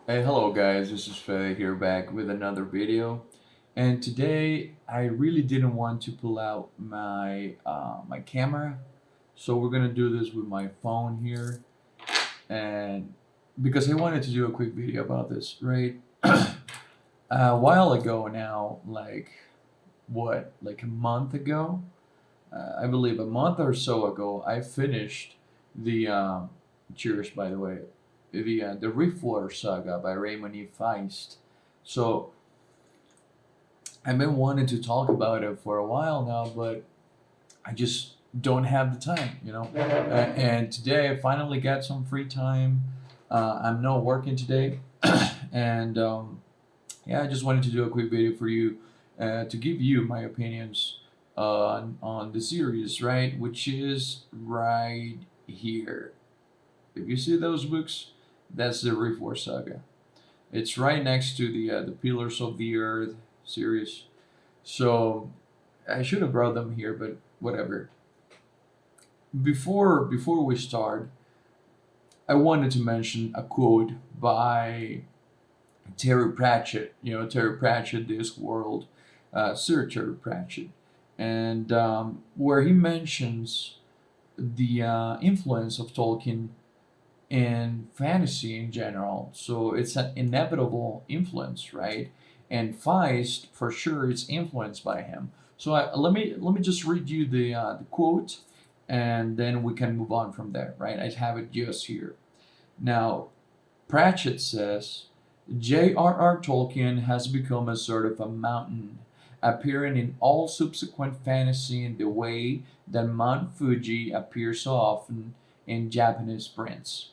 Hey, hello guys, this is Faye here back with another video. And today I really didn't want to pull out my camera, so we're gonna do this with my phone here. And because I wanted to do a quick video about this, right? A while ago now, like a month ago, I believe a month or so ago, I finished the cheers by the way, the Riftwar Saga by Raymond E. Feist. So I've been wanting to talk about it for a while now, but I just don't have the time, and today I finally got some free time. I'm not working today, and yeah, I just wanted to do a quick video for you to give you my opinions on the series, right? Which is right here. If you see those books, that's the Riftwar Saga. It's right next to the Pillars of the Earth series. So I should have brought them here, but whatever. Before we start, I wanted to mention a quote by Terry Pratchett. Terry Pratchett, Discworld, Sir Terry Pratchett, and where he mentions the influence of Tolkien in fantasy in general. So it's an inevitable influence, right? And Feist, for sure, is influenced by him. So let me just read you the quote, and then we can move on from there, right? I have it just here. Now, Pratchett says, J.R.R. Tolkien has become a sort of a mountain, appearing in all subsequent fantasy in the way that Mount Fuji appears so often in Japanese prints.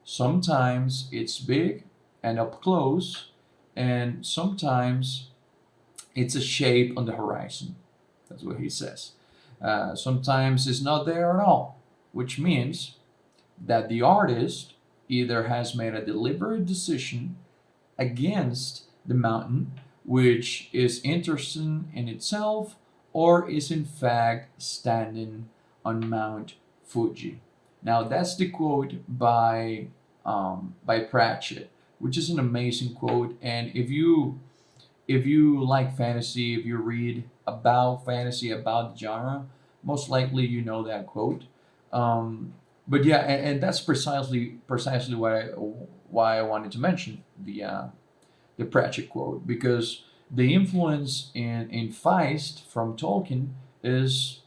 Sometimes it's big and up close, and sometimes it's a shape on the horizon. That's what he says. Sometimes it's not there at all, which means that the artist either has made a deliberate decision against the mountain, which is interesting in itself, or is in fact standing on Mount Fuji. Now that's the quote by Pratchett, which is an amazing quote. And if you like fantasy, if you read about fantasy, about the genre, most likely you know that quote. But yeah, and that's precisely why I wanted to mention the Pratchett quote, because the influence in Feist from Tolkien is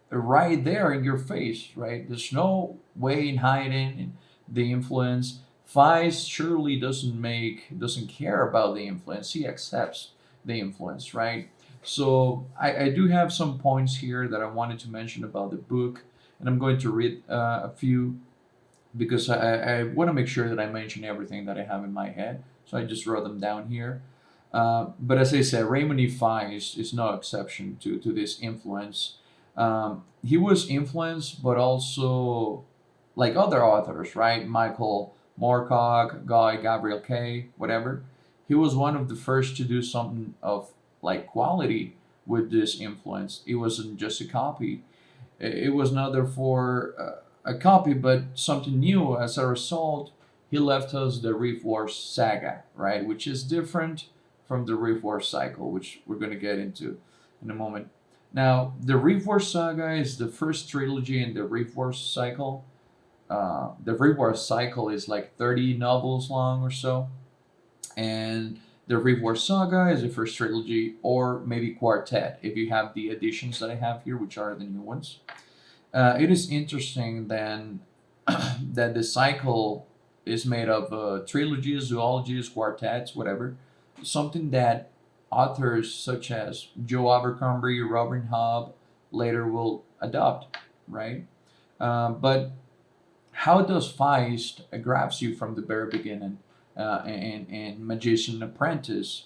right there in your face, right? There's no way in hiding the influence. Feist surely doesn't care about the influence. He accepts the influence, right? So I do have some points here that I wanted to mention about the book, and I'm going to read a few because I want to make sure that I mention everything that I have in my head. So I just wrote them down here. But as I said, Raymond E. Feist is no exception to this influence. He was influenced, but also like other authors, right? Michael Moorcock, Guy Gabriel Kay, whatever. He was one of the first to do something of like quality with this influence. It wasn't just a copy. It was not therefore a copy, but something new. As a result, he left us the Riftwar Saga, right, which is different from the Riftwar Cycle, which we're going to get into in a moment. Now, the Riftwar Saga is the first trilogy in the Riftwar Cycle. The Riftwar Cycle is like 30 novels long or so, and the Riftwar Saga is the first trilogy, or maybe quartet if you have the editions that I have here, which are the new ones. It is interesting then that the cycle is made of trilogies, duologies, quartets, whatever. Something that authors such as Joe Abercrombie, Robin Hobb later will adopt, right? But how does Feist grabs you from the very beginning and Magician Apprentice?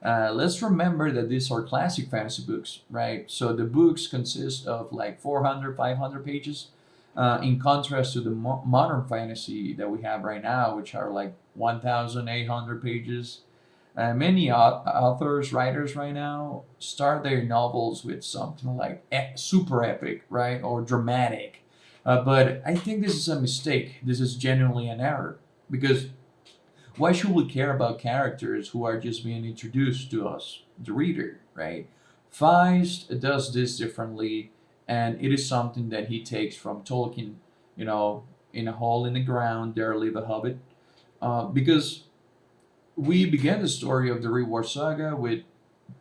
Let's remember that these are classic fantasy books, right? So the books consist of like 400, 500 pages, in contrast to the modern fantasy that we have right now, which are like 1,800 pages. Many authors, writers right now start their novels with something like super epic, right, or dramatic. But I think this is a mistake. This is genuinely an error because Why should we care about characters who are just being introduced to us, the reader, right? Feist does this differently, and it is something that he takes from Tolkien. You know, in a hole in the ground, there live a hobbit. Because we began the story of the Riftwar Saga with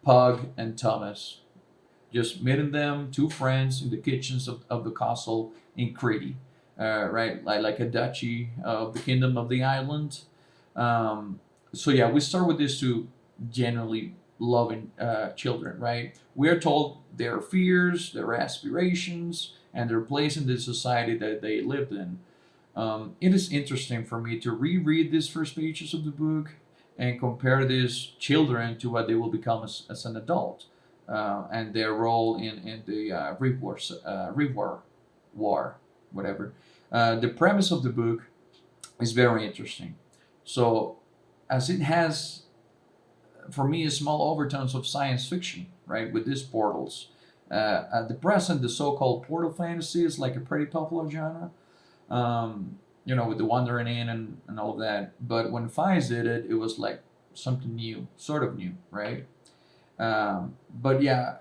Pug and Thomas, just meeting them, two friends, in the kitchens of the castle in Crete, right? Like a duchy of the kingdom of the island. So yeah, we start with these two generally loving children, right? We are told their fears, their aspirations, and their place in the society that they lived in. It is interesting for me to reread these first pages of the book and compare these children to what they will become as an adult, and their role in the Riftwar War, whatever. The premise of the book is very interesting. So, as it has, for me, a small overtones of science fiction, right, with these portals. At the present, the so-called portal fantasy is like a pretty popular genre, with the wandering in and all of that. But when Feist did it, it was like something new, sort of new, right? But yeah,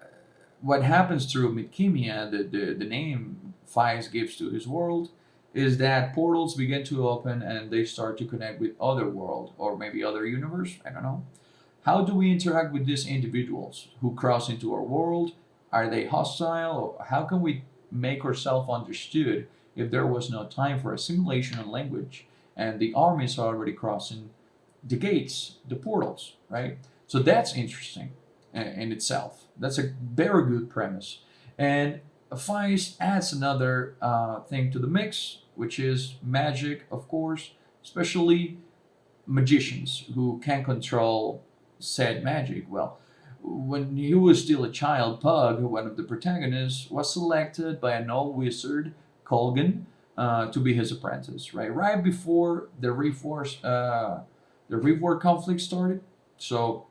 what happens through Midkemia, the name Feist gives to his world, is that portals begin to open and they start to connect with other world or maybe other universe. I don't know. How do we interact with these individuals who cross into our world? Are they hostile? Or how can we make ourselves understood if there was no time for assimilation and language and the armies are already crossing the gates, the portals, right? So that's interesting in itself. That's a very good premise. And Feist adds another thing to the mix, which is magic, of course, especially magicians who can control said magic. Well, when he was still a child, Pug, one of the protagonists, was selected by an old wizard, Colgan, to be his apprentice. Right before the Reef War conflict started. So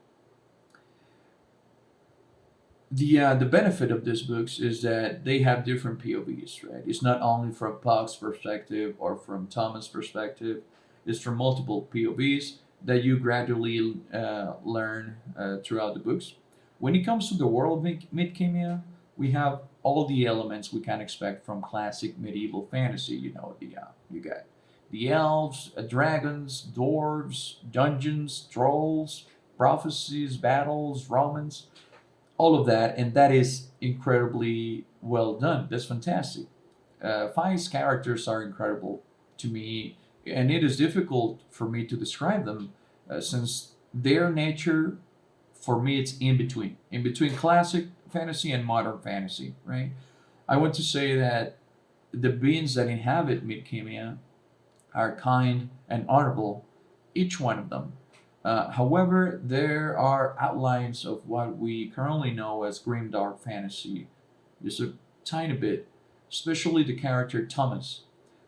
the benefit of these books is that they have different POVs. Right, it's not only from Pug's perspective or from Thomas' perspective. It's from multiple POVs that you gradually learn throughout the books. When it comes to the world of Midkemia, we have all the elements we can expect from classic medieval fantasy. You got the elves, dragons, dwarves, dungeons, trolls, prophecies, battles, Romans, all of that, and that is incredibly well done. That's fantastic. Feist's characters are incredible to me, and it is difficult for me to describe them since their nature, for me, it's in between classic fantasy and modern fantasy, right? I want to say that the beings that inhabit Midkemia are kind and honorable, each one of them. However, there are outlines of what we currently know as grimdark fantasy, just a tiny bit, especially the character Thomas,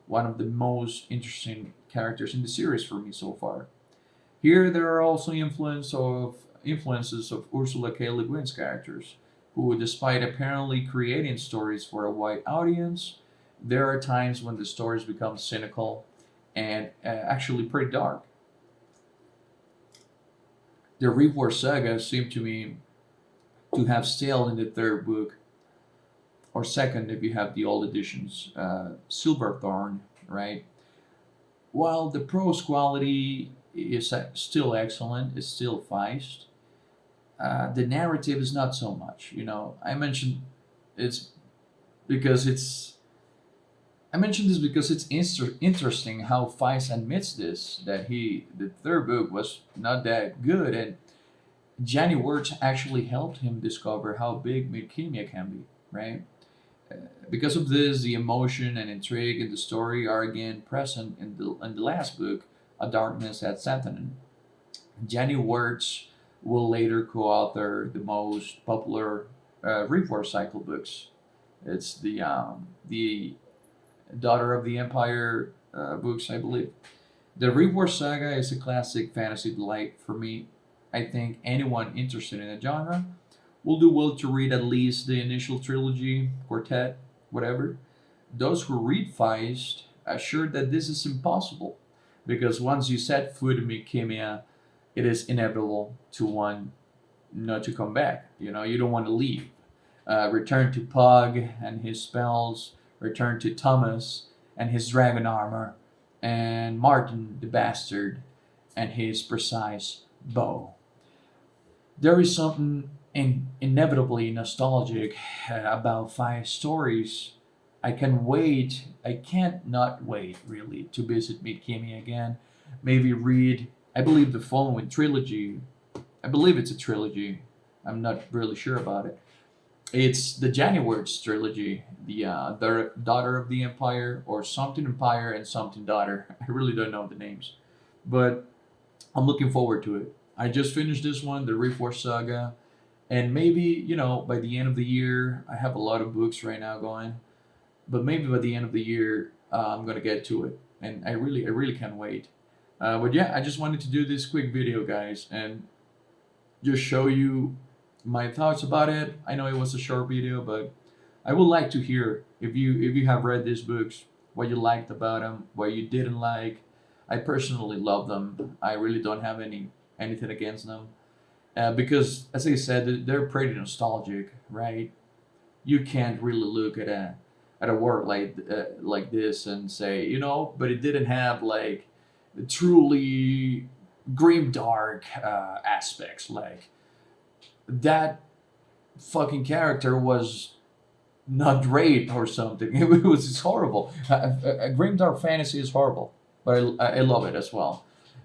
one of the most interesting characters in the series for me so far. Here, there are also influences of Ursula K. Le Guin's characters, who, despite apparently creating stories for a wide audience, there are times when the stories become cynical and actually pretty dark. The Riftwar Saga seemed to me to have stale in the third book, or second if you have the old editions, Silverthorn, right? While the prose quality is still excellent, it's still Feist, the narrative is not so much. I mentioned it's because it's I mentioned this because it's interesting how Feist admits this that the third book was not that good, and Johnny Wirtz actually helped him discover how big Midkemia can be, right? Because of this, the emotion and intrigue in the story are again present in the last book, A Darkness at Satanin. Johnny Wirtz will later co-author the most popular Riftwar cycle books. It's the Daughter of the Empire books, I believe. The Riftwar Saga is a classic fantasy delight for me. I think anyone interested in the genre will do well to read at least the initial trilogy, quartet, whatever. Those who read Feist assure that this is impossible. because once you set foot in Mikimia, it is inevitable to want not to come back. You know, you don't want to leave. Return to Pug and his spells, return to Thomas and his dragon armor, and Martin the Bastard and his precise bow. There is something inevitably nostalgic about Feist stories. I can't not wait really to visit Midkimi again. Maybe read, I believe, the following trilogy. I believe it's a trilogy. I'm not really sure about it. It's the January's trilogy, the Daughter of the Empire, or something Empire and something Daughter. I really don't know the names, but I'm looking forward to it. I just finished this one, the Riftwar Saga, and maybe by the end of the year, I have a lot of books right now going, but maybe by the end of the year, I'm gonna get to it, and I really can't wait. But yeah, I just wanted to do this quick video, guys, and just show you my thoughts about it. I know it was a short video, but I would like to hear if you have read these books, what you liked about them, what you didn't like. I personally love them. I really don't have anything against them because, as I said, they're pretty nostalgic, right? You can't really look at a work like this and say, but it didn't have like truly grim dark aspects. Like that fucking character was not raped or something. It was it's horrible. A grim dark fantasy is horrible, but I love it as well.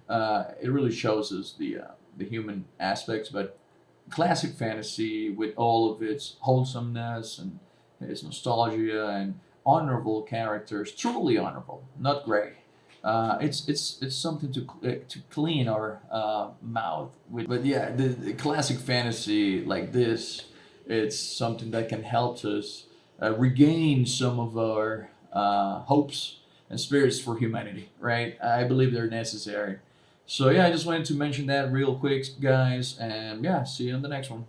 It really shows us the human aspects, but classic fantasy with all of its wholesomeness and its nostalgia and honorable characters, truly honorable, not gray. It's something to clean our mouth with. But yeah, the classic fantasy like this, it's something that can help us regain some of our hopes and spirits for humanity. Right? I believe they're necessary. So yeah, I just wanted to mention that real quick, guys, and yeah, see you on the next one.